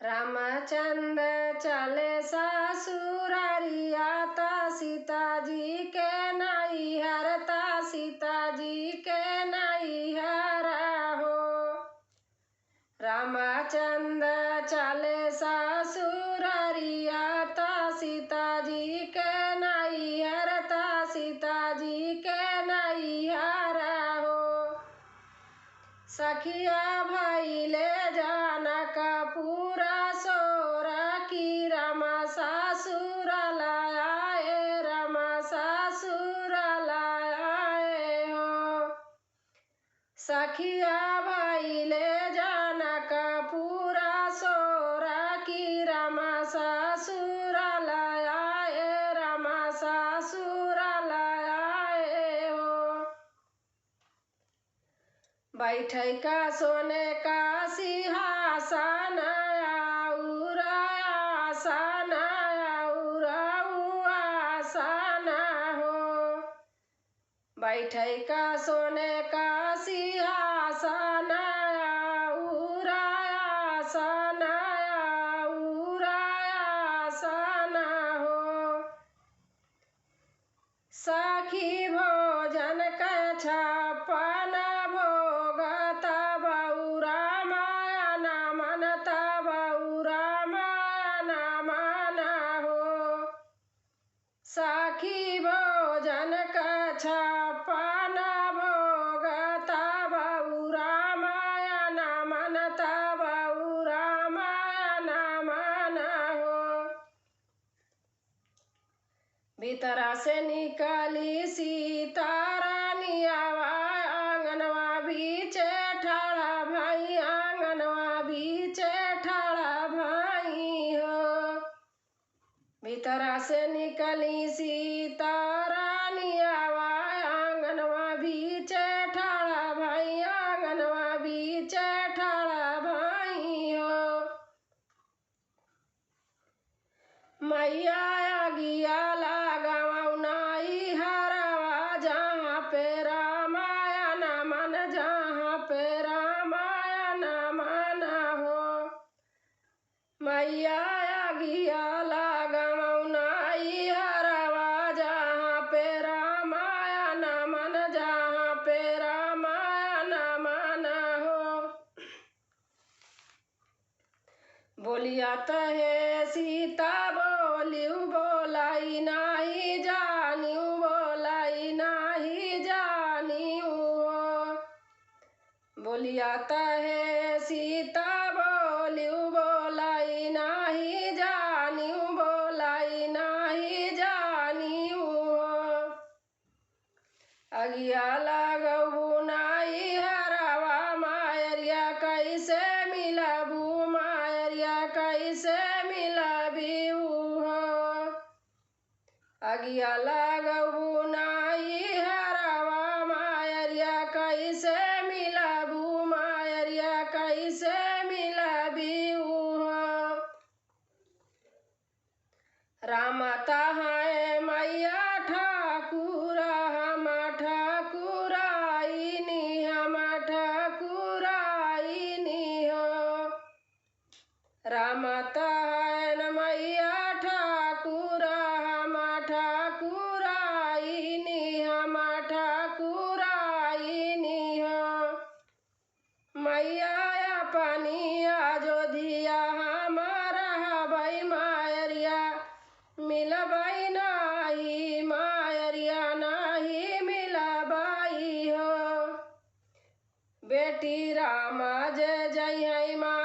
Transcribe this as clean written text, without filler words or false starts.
रामचंद्र चले ससुरारिया ता सीता जी के नैहर ता सीता जी के नैहर हो। रामचंद्र चले ससुरारिया ता सीता जी के नैहर ता सीता जी के नैहर हो। सखिया भइले जनकपुर सोर की राम ससुर लाए राम ससुर लाए हो। सखिया भइले जनकपुर सोर की राम ससुर लाए राम ससुर लाए हो। बैठे का सोने का सिंहासन और आसन और आसन हो। बैठे का सोने का सिंहासन और आसन और आसन हो। सखी भोजन का छप्पन भोग तब रामायण मन तब रामायण मन हो। सखी भोजन का छप्पन भोग तब रामायण मन तब रामायण मन हो। भीतरा से निकली सीता रानिया आंगनवा बीचे ठाड़ा भाई आंगनवा बीचे ठाड़ा भाई हो। भीतरा से निकली सीता रानिया आंगनवा बीचे ठाड़ा भाई आंगनवा बीचे ठाड़ा भाई हो। मैया आगिया लगावनाई हरवा जहाँ पे रामायण मन जहाँ पे रामायण मन हो। मैया आगिया लगावनाई हरवा जहाँ पे रामायण मन जहाँ पे रामायण मन हो। बोलिया तहे सीता बोलियू बोलाई नाही जानियू बोलाई नाही जानियू हो। बोलिया तहे सीता बोलियू बोलाई नाही जानियू बोलाई नाही जानियू हो। अगिया लगबू नाई हरवा मायरिया कैसे मिलबू मायरिया कैसे मिलबू हो। अगिया लगबू नाई हरवा मायरिया कैसे मिलबू मायरिया कैसे मिलबू हो। राम तहाए मैया ठाकुर हम ठाकुराइनी हम ठाकुराइनी हो। राम तहाए मैया ठाकुर हम ठाकुराइनी हम ठाकुराइनी हो। मैया अपनी अयोध्या हम रहबै मायरिया मिलबै नाही मायरिया नाही मिलबै हो। बेटी राम जय जय माँ